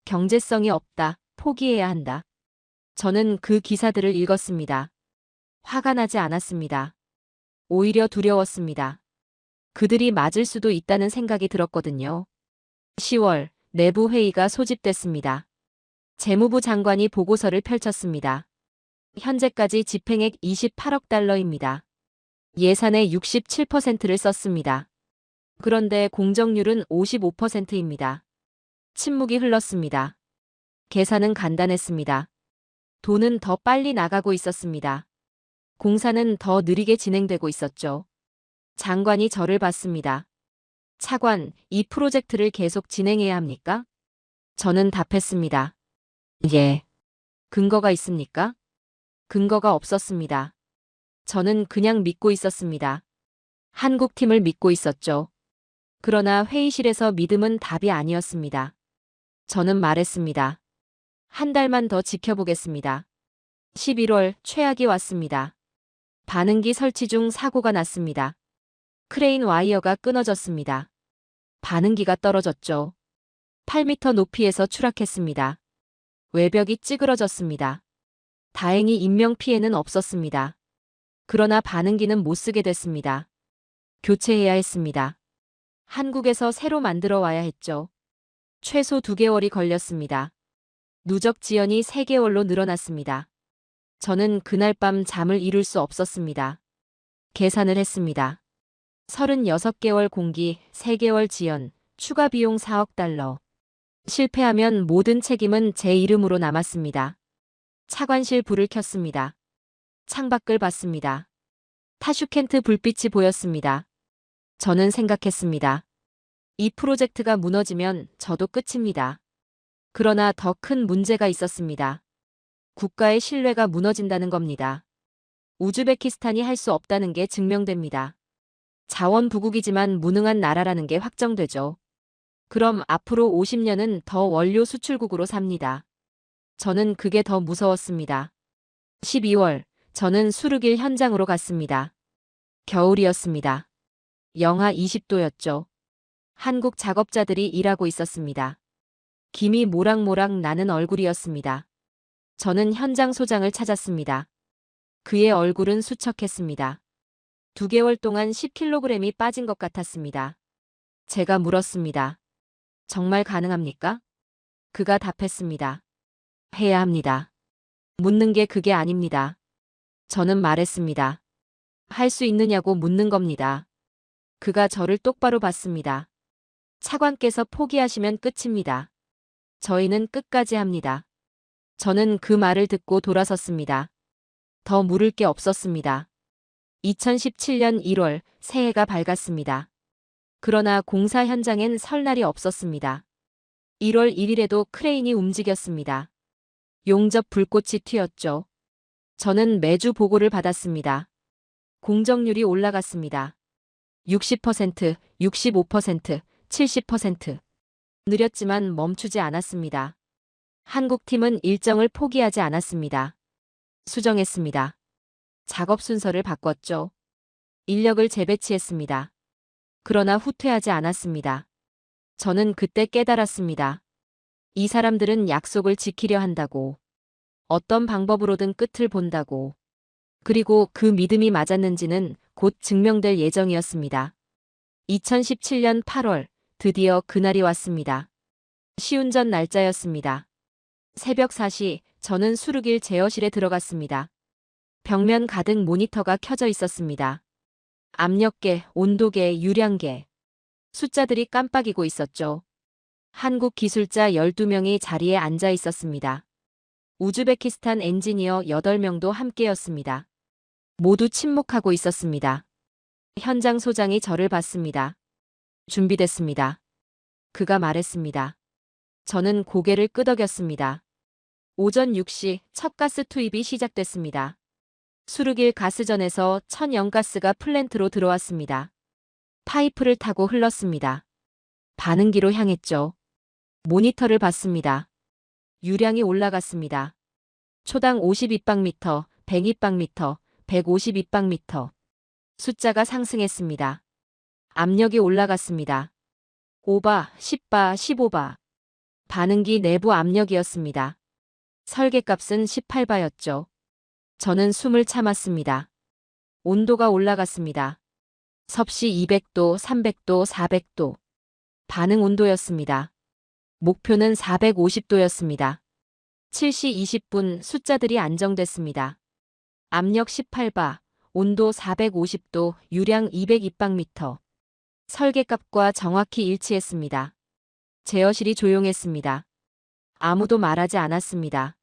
경제성이 없다, 포기해야 한다. 저는 그 기사들을 읽었습니다. 화가 나지 않았습니다. 오히려 두려웠습니다. 그들이 맞을 수도 있다는 생각이 들었거든요. 10월 내부 회의가 소집됐습니다. 재무부 장관이 보고서를 펼쳤습니다. 현재까지 집행액 28억 달러입니다. 예산의 67%를 썼습니다. 그런데 공정률은 55%입니다. 침묵이 흘렀습니다. 계산은 간단했습니다. 돈은 더 빨리 나가고 있었습니다. 공사는 더 느리게 진행되고 있었죠. 장관이 저를 봤습니다. 차관, 이 프로젝트를 계속 진행해야 합니까? 저는 답했습니다. 예. 근거가 있습니까? 근거가 없었습니다. 저는 그냥 믿고 있었습니다. 한국 팀을 믿고 있었죠. 그러나 회의실에서 믿음은 답이 아니었습니다. 저는 말했습니다. 한 달만 더 지켜보겠습니다. 11월 최악이 왔습니다. 반응기 설치 중 사고가 났습니다. 크레인 와이어가 끊어졌습니다. 반응기가 떨어졌죠. 8m 높이에서 추락했습니다. 외벽이 찌그러졌습니다. 다행히 인명피해는 없었습니다. 그러나 반응기는 못 쓰게 됐습니다. 교체해야 했습니다. 한국에서 새로 만들어 와야 했죠. 최소 2개월이 걸렸습니다. 누적 지연이 3개월로 늘어났습니다. 저는 그날 밤 잠을 이룰 수 없었습니다. 계산을 했습니다. 36개월 공기, 3개월 지연, 추가 비용 4억 달러. 실패하면 모든 책임은 제 이름으로 남았습니다. 차관실 불을 켰습니다. 창밖을 봤습니다. 타슈켄트 불빛이 보였습니다. 저는 생각했습니다. 이 프로젝트가 무너지면 저도 끝입니다. 그러나 더 큰 문제가 있었습니다. 국가의 신뢰가 무너진다는 겁니다. 우즈베키스탄이 할 수 없다는 게 증명됩니다. 자원부국이지만 무능한 나라라는 게 확정되죠. 그럼 앞으로 50년은 더 원료 수출국으로 삽니다. 저는 그게 더 무서웠습니다. 12월, 저는 수르길 현장으로 갔습니다. 겨울이었습니다. 영하 20도였죠. 한국 작업자들이 일하고 있었습니다. 김이 모락모락 나는 얼굴이었습니다. 저는 현장 소장을 찾았습니다. 그의 얼굴은 수척했습니다. 2개월 동안 10kg이 빠진 것 같았습니다. 제가 물었습니다. 정말 가능합니까? 그가 답했습니다. 해야 합니다. 묻는 게 그게 아닙니다. 저는 말했습니다. 할 수 있느냐고 묻는 겁니다. 그가 저를 똑바로 봤습니다. 차관께서 포기하시면 끝입니다. 저희는 끝까지 합니다. 저는 그 말을 듣고 돌아섰습니다. 더 물을 게 없었습니다. 2017년 1월 새해가 밝았습니다. 그러나 공사 현장엔 설날이 없었습니다. 1월 1일에도 크레인이 움직였습니다. 용접 불꽃이 튀었죠. 저는 매주 보고를 받았습니다. 공정률이 올라갔습니다. 60%, 65%, 70%. 느렸지만 멈추지 않았습니다. 한국팀은 일정을 포기하지 않았습니다. 수정했습니다. 작업 순서를 바꿨죠. 인력을 재배치했습니다. 그러나 후퇴하지 않았습니다. 저는 그때 깨달았습니다. 이 사람들은 약속을 지키려 한다고. 어떤 방법으로든 끝을 본다고. 그리고 그 믿음이 맞았는지는 곧 증명될 예정이었습니다. 2017년 8월, 드디어 그날이 왔습니다. 시운전 날짜였습니다. 새벽 4시, 저는 수르길 제어실에 들어갔습니다. 벽면 가득 모니터가 켜져 있었습니다. 압력계, 온도계, 유량계. 숫자들이 깜빡이고 있었죠. 한국 기술자 12명이 자리에 앉아 있었습니다. 우즈베키스탄 엔지니어 8명도 함께였습니다. 모두 침묵하고 있었습니다. 현장 소장이 저를 봤습니다. 준비됐습니다. 그가 말했습니다. 저는 고개를 끄덕였습니다. 오전 6시 첫 가스 투입이 시작됐습니다. 수르길 가스전에서 천연가스가 플랜트로 들어왔습니다. 파이프를 타고 흘렀습니다. 반응기로 향했죠. 모니터를 봤습니다. 유량이 올라갔습니다. 초당 52박미터, 102박미터, 152박미터. 숫자가 상승했습니다. 압력이 올라갔습니다. 5바, 10바, 15바. 반응기 내부 압력이었습니다. 설계값은 18바였죠. 저는 숨을 참았습니다. 온도가 올라갔습니다. 섭씨 200도, 300도, 400도. 반응 온도였습니다. 목표는 450도였습니다. 7시 20분 숫자들이 안정됐습니다. 압력 18바, 온도 450도, 유량 202박미터. 설계값과 정확히 일치했습니다. 제어실이 조용했습니다. 아무도 말하지 않았습니다.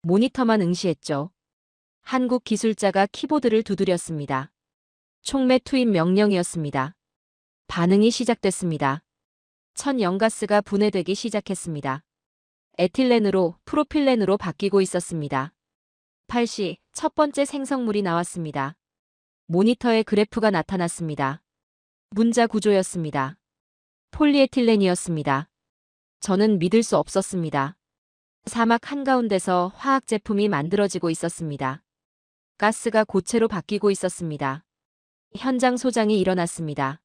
모니터만 응시했죠. 한국 기술자가 키보드를 두드렸습니다. 촉매 투입 명령이었습니다. 반응이 시작됐습니다. 천연가스가 분해되기 시작했습니다. 에틸렌으로 프로필렌으로 바뀌고 있었습니다. 8시 첫 번째 생성물이 나왔습니다. 모니터에 그래프가 나타났습니다. 문자 구조였습니다. 폴리에틸렌이었습니다. 저는 믿을 수 없었습니다. 사막 한가운데서 화학 제품이 만들어지고 있었습니다. 가스가 고체로 바뀌고 있었습니다. 현장 소장이 일어났습니다.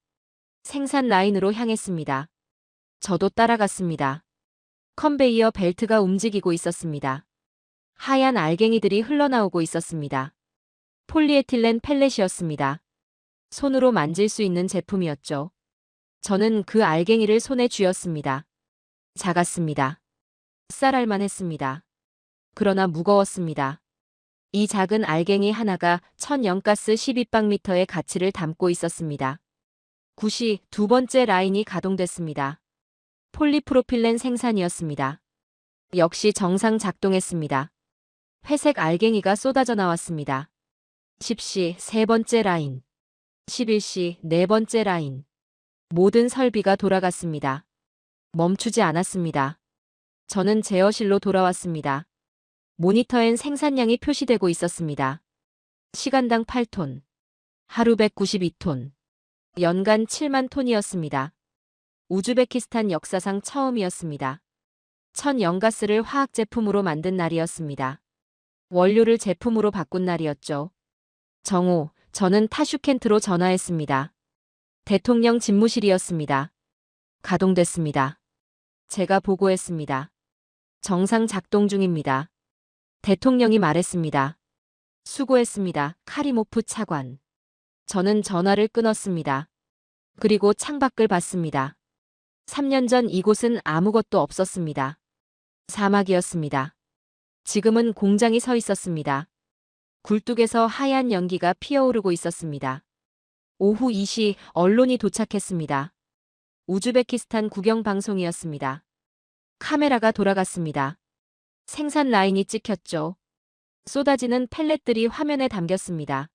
생산 라인으로 향했습니다. 저도 따라갔습니다. 컨베이어 벨트가 움직이고 있었습니다. 하얀 알갱이들이 흘러나오고 있었습니다. 폴리에틸렌 펠렛이었습니다. 손으로 만질 수 있는 제품이었죠. 저는 그 알갱이를 손에 쥐었습니다. 작았습니다. 쌀알만 했습니다. 그러나 무거웠습니다. 이 작은 알갱이 하나가 천연가스 12박미터의 가치를 담고 있었습니다. 9시 두 번째 라인이 가동됐습니다. 폴리프로필렌 생산이었습니다. 역시 정상 작동했습니다. 회색 알갱이가 쏟아져 나왔습니다. 10시 세 번째 라인. 11시 네 번째 라인. 모든 설비가 돌아갔습니다. 멈추지 않았습니다. 저는 제어실로 돌아왔습니다. 모니터엔 생산량이 표시되고 있었습니다. 시간당 8톤. 하루 192톤. 연간 7만 톤이었습니다. 우즈베키스탄 역사상 처음이었습니다. 천연가스를 화학 제품으로 만든 날이었습니다. 원료를 제품으로 바꾼 날이었죠. 정오, 저는 타슈켄트로 전화했습니다. 대통령 집무실이었습니다. 가동됐습니다. 제가 보고했습니다. 정상 작동 중입니다. 대통령이 말했습니다. 수고했습니다. 카리모프 차관. 저는 전화를 끊었습니다. 그리고 창밖을 봤습니다. 3년 전 이곳은 아무것도 없었습니다. 사막이었습니다. 지금은 공장이 서 있었습니다. 굴뚝에서 하얀 연기가 피어오르고 있었습니다. 오후 2시 언론이 도착했습니다. 우즈베키스탄 국영 방송이었습니다. 카메라가 돌아갔습니다. 생산 라인이 찍혔죠. 쏟아지는 펠렛들이 화면에 담겼습니다.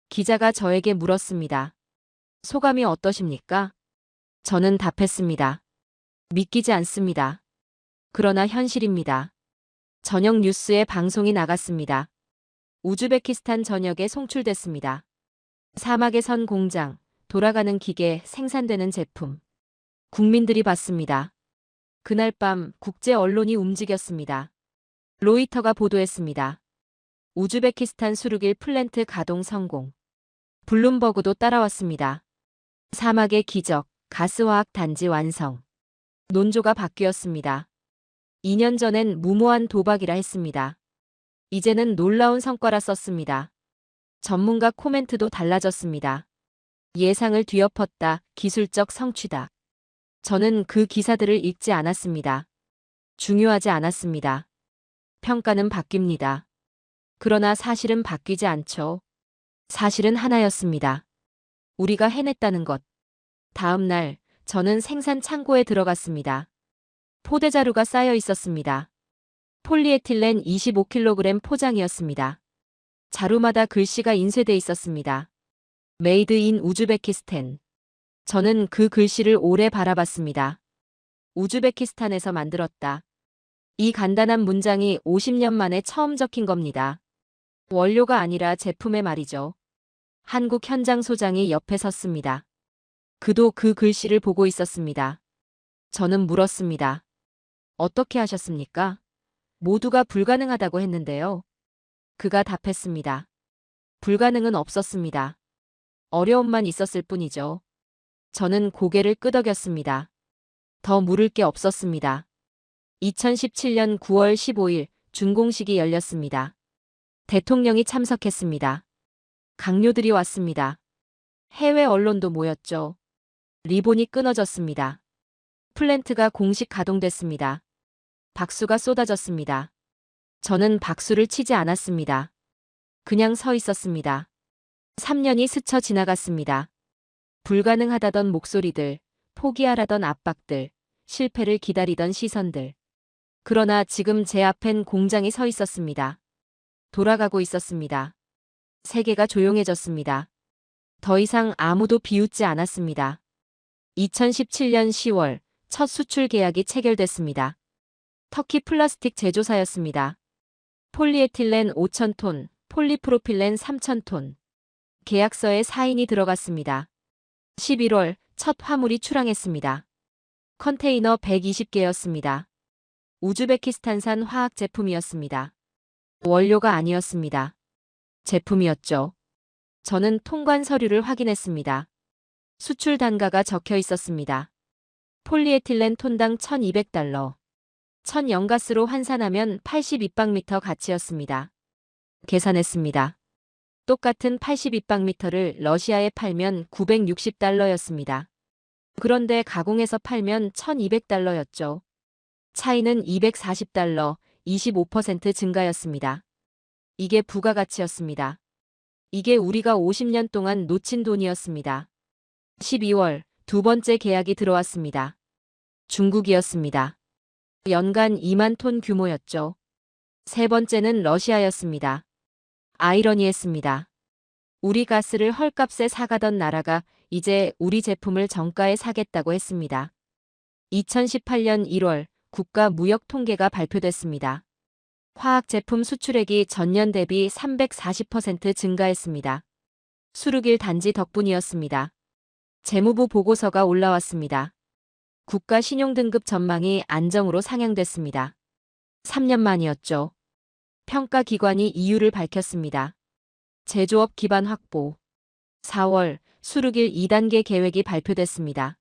기자가 저에게 물었습니다. 소감이 어떠십니까? 저는 답했습니다. 믿기지 않습니다. 그러나 현실입니다. 저녁 뉴스에 방송이 나갔습니다. 우즈베키스탄 전역에 송출됐습니다. 사막에 선 공장, 돌아가는 기계, 생산되는 제품. 국민들이 봤습니다. 그날 밤 국제 언론이 움직였습니다. 로이터가 보도했습니다. 우즈베키스탄 수르길 플랜트 가동 성공. 블룸버그도 따라왔습니다. 사막의 기적, 가스화학 단지 완성. 논조가 바뀌었습니다. 2년 전엔 무모한 도박이라 했습니다. 이제는 놀라운 성과라 썼습니다. 전문가 코멘트도 달라졌습니다. 예상을 뒤엎었다, 기술적 성취다. 저는 그 기사들을 읽지 않았습니다. 중요하지 않았습니다. 평가는 바뀝니다. 그러나 사실은 바뀌지 않죠. 사실은 하나였습니다. 우리가 해냈다는 것. 다음 날, 저는 생산 창고에 들어갔습니다. 포대자루가 쌓여 있었습니다. 폴리에틸렌 25kg 포장이었습니다. 자루마다 글씨가 인쇄돼 있었습니다. 메이드 인 우즈베키스탄. 저는 그 글씨를 오래 바라봤습니다. 우즈베키스탄에서 만들었다. 이 간단한 문장이 50년 만에 처음 적힌 겁니다. 원료가 아니라 제품의 말이죠. 한국 현장 소장이 옆에 섰습니다. 그도 그 글씨를 보고 있었습니다. 저는 물었습니다. 어떻게 하셨습니까? 모두가 불가능하다고 했는데요. 그가 답했습니다. 불가능은 없었습니다. 어려움만 있었을 뿐이죠. 저는 고개를 끄덕였습니다. 더 물을 게 없었습니다. 2017년 9월 15일 준공식이 열렸습니다. 대통령이 참석했습니다. 강요들이 왔습니다. 해외 언론도 모였죠. 리본이 끊어졌습니다. 플랜트가 공식 가동됐습니다. 박수가 쏟아졌습니다. 저는 박수를 치지 않았습니다. 그냥 서 있었습니다. 3년이 스쳐 지나갔습니다. 불가능하다던 목소리들, 포기하라던 압박들, 실패를 기다리던 시선들. 그러나 지금 제 앞엔 공장이 서 있었습니다. 돌아가고 있었습니다. 세계가 조용해졌습니다. 더 이상 아무도 비웃지 않았습니다. 2017년 10월 첫 수출 계약이 체결됐습니다. 터키 플라스틱 제조사였습니다. 폴리에틸렌 5,000톤, 폴리프로필렌 3,000톤. 계약서에 사인이 들어갔습니다. 11월 첫 화물이 출항했습니다. 컨테이너 120개였습니다. 우즈베키스탄산 화학 제품이었습니다. 원료가 아니었습니다. 제품이었죠. 저는 통관 서류를 확인했습니다. 수출 단가가 적혀 있었습니다. 폴리에틸렌 톤당 $1,200. 1000연가스로 환산하면 82박미터 가치였습니다. 계산했습니다. 똑같은 82박미터를 러시아에 팔면 $960였습니다. 그런데 가공해서 팔면 $1,200였죠. 차이는 $240, 25% 증가였습니다. 이게 부가가치였습니다. 이게 우리가 50년 동안 놓친 돈이었습니다. 12월 두 번째 계약이 들어왔습니다. 중국이었습니다. 연간 2만 톤 규모였죠. 세 번째는 러시아였습니다. 아이러니했습니다. 우리 가스를 헐값에 사가던 나라가 이제 우리 제품을 정가에 사겠다고 했습니다. 2018년 1월 국가 무역 통계가 발표됐습니다. 화학 제품 수출액이 전년 대비 340% 증가했습니다. 수르길 단지 덕분이었습니다. 재무부 보고서가 올라왔습니다. 국가 신용등급 전망이 안정으로 상향됐습니다. 3년 만이었죠. 평가기관이 이유를 밝혔습니다. 제조업 기반 확보. 4월 수르길 2단계 계획이 발표됐습니다.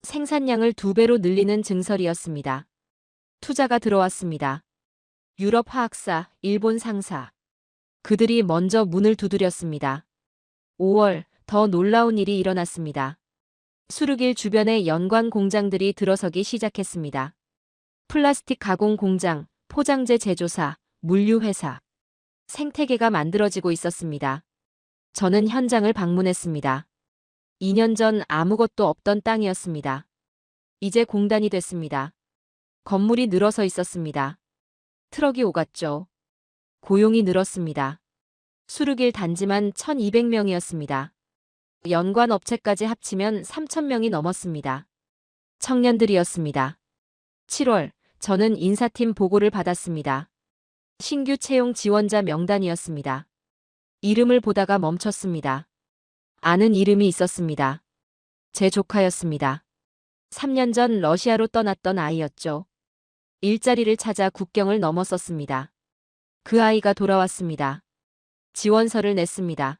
생산량을 2배로 늘리는 증설이었습니다. 투자가 들어왔습니다. 유럽 화학사, 일본 상사. 그들이 먼저 문을 두드렸습니다. 5월 더 놀라운 일이 일어났습니다. 수르길 주변의 연관 공장들이 들어서기 시작했습니다. 플라스틱 가공 공장, 포장재 제조사, 물류회사. 생태계가 만들어지고 있었습니다. 저는 현장을 방문했습니다. 2년 전 아무것도 없던 땅이었습니다. 이제 공단이 됐습니다. 건물이 늘어서 있었습니다. 트럭이 오갔죠. 고용이 늘었습니다. 수르길 단지만 1200명이었습니다. 연관 업체까지 합치면 3000명이 넘었습니다. 청년들이었습니다. 7월, 저는 인사팀 보고를 받았습니다. 신규 채용 지원자 명단이었습니다. 이름을 보다가 멈췄습니다. 아는 이름이 있었습니다. 제 조카였습니다. 3년 전 러시아로 떠났던 아이였죠. 일자리를 찾아 국경을 넘었었습니다. 그 아이가 돌아왔습니다. 지원서를 냈습니다.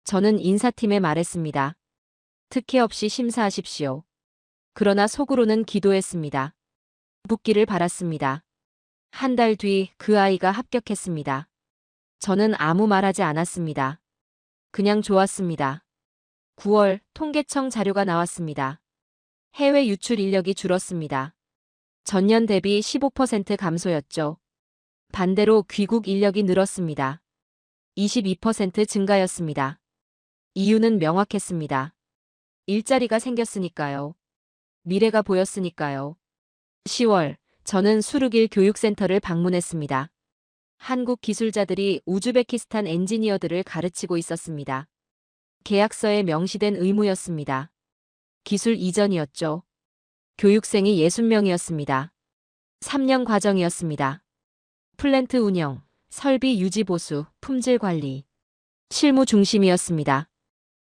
저는 인사팀에 말했습니다. 특혜 없이 심사하십시오. 그러나 속으로는 기도했습니다. 붙기를 바랐습니다. 한 달 뒤 그 아이가 합격했습니다. 저는 아무 말하지 않았습니다. 그냥 좋았습니다. 9월 통계청 자료가 나왔습니다. 해외 유출 인력이 줄었습니다. 전년 대비 15% 감소였죠. 반대로 귀국 인력이 늘었습니다. 22% 증가였습니다. 이유는 명확했습니다. 일자리가 생겼으니까요. 미래가 보였으니까요. 10월, 저는 수르길 교육센터를 방문했습니다. 한국 기술자들이 우즈베키스탄 엔지니어들을 가르치고 있었습니다. 계약서에 명시된 의무였습니다. 기술 이전이었죠. 교육생이 60명이었습니다. 3년 과정이었습니다. 플랜트 운영, 설비 유지 보수, 품질 관리. 실무 중심이었습니다.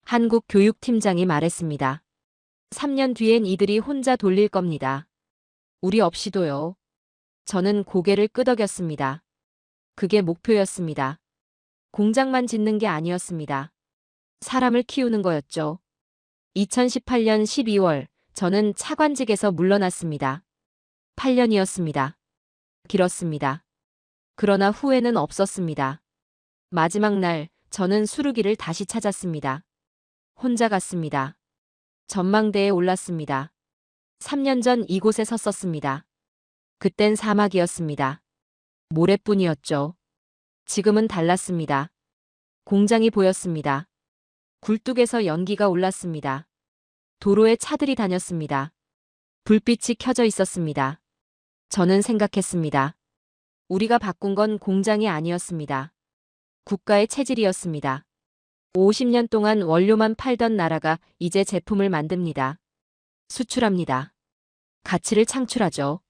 한국 교육팀장이 말했습니다. 3년 뒤엔 이들이 혼자 돌릴 겁니다. 우리 없이도요. 저는 고개를 끄덕였습니다. 그게 목표였습니다. 공장만 짓는 게 아니었습니다. 사람을 키우는 거였죠. 2018년 12월, 저는 차관직에서 물러났습니다. 8년이었습니다. 길었습니다. 그러나 후회는 없었습니다. 마지막 날, 저는 수르기를 다시 찾았습니다. 혼자 갔습니다. 전망대에 올랐습니다. 3년 전 이곳에 섰었습니다. 그땐 사막이었습니다. 모래뿐이었죠. 지금은 달랐습니다. 공장이 보였습니다. 굴뚝에서 연기가 올랐습니다. 도로에 차들이 다녔습니다. 불빛이 켜져 있었습니다. 저는 생각했습니다. 우리가 바꾼 건 공장이 아니었습니다. 국가의 체질이었습니다. 50년 동안 원료만 팔던 나라가 이제 제품을 만듭니다. 수출합니다. 가치를 창출하죠.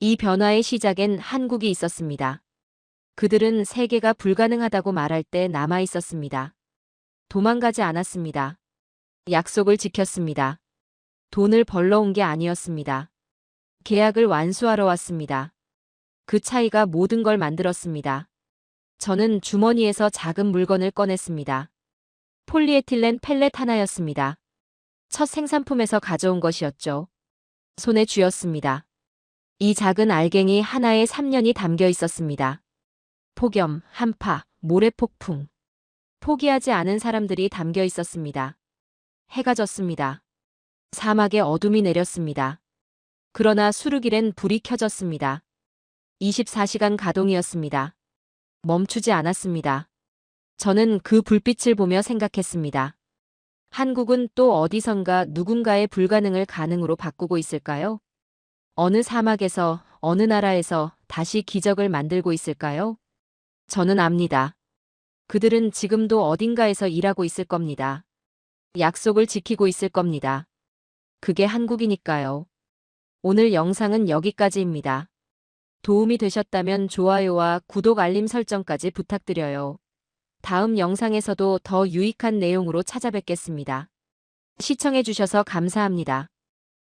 이 변화의 시작엔 한국이 있었습니다. 그들은 세계가 불가능하다고 말할 때 남아 있었습니다. 도망가지 않았습니다. 약속을 지켰습니다. 돈을 벌러 온 게 아니었습니다. 계약을 완수하러 왔습니다. 그 차이가 모든 걸 만들었습니다. 저는 주머니에서 작은 물건을 꺼냈습니다. 폴리에틸렌 펠렛 하나였습니다. 첫 생산품에서 가져온 것이었죠. 손에 쥐었습니다. 이 작은 알갱이 하나에 3년이 담겨 있었습니다. 폭염, 한파, 모래폭풍. 포기하지 않은 사람들이 담겨 있었습니다. 해가 졌습니다. 사막에 어둠이 내렸습니다. 그러나 수르길엔 불이 켜졌습니다. 24시간 가동이었습니다. 멈추지 않았습니다. 저는 그 불빛을 보며 생각했습니다. 한국은 또 어디선가 누군가의 불가능을 가능으로 바꾸고 있을까요? 어느 사막에서, 어느 나라에서 다시 기적을 만들고 있을까요? 저는 압니다. 그들은 지금도 어딘가에서 일하고 있을 겁니다. 약속을 지키고 있을 겁니다. 그게 한국이니까요. 오늘 영상은 여기까지입니다. 도움이 되셨다면 좋아요와 구독 알림 설정까지 부탁드려요. 다음 영상에서도 더 유익한 내용으로 찾아뵙겠습니다. 시청해주셔서 감사합니다.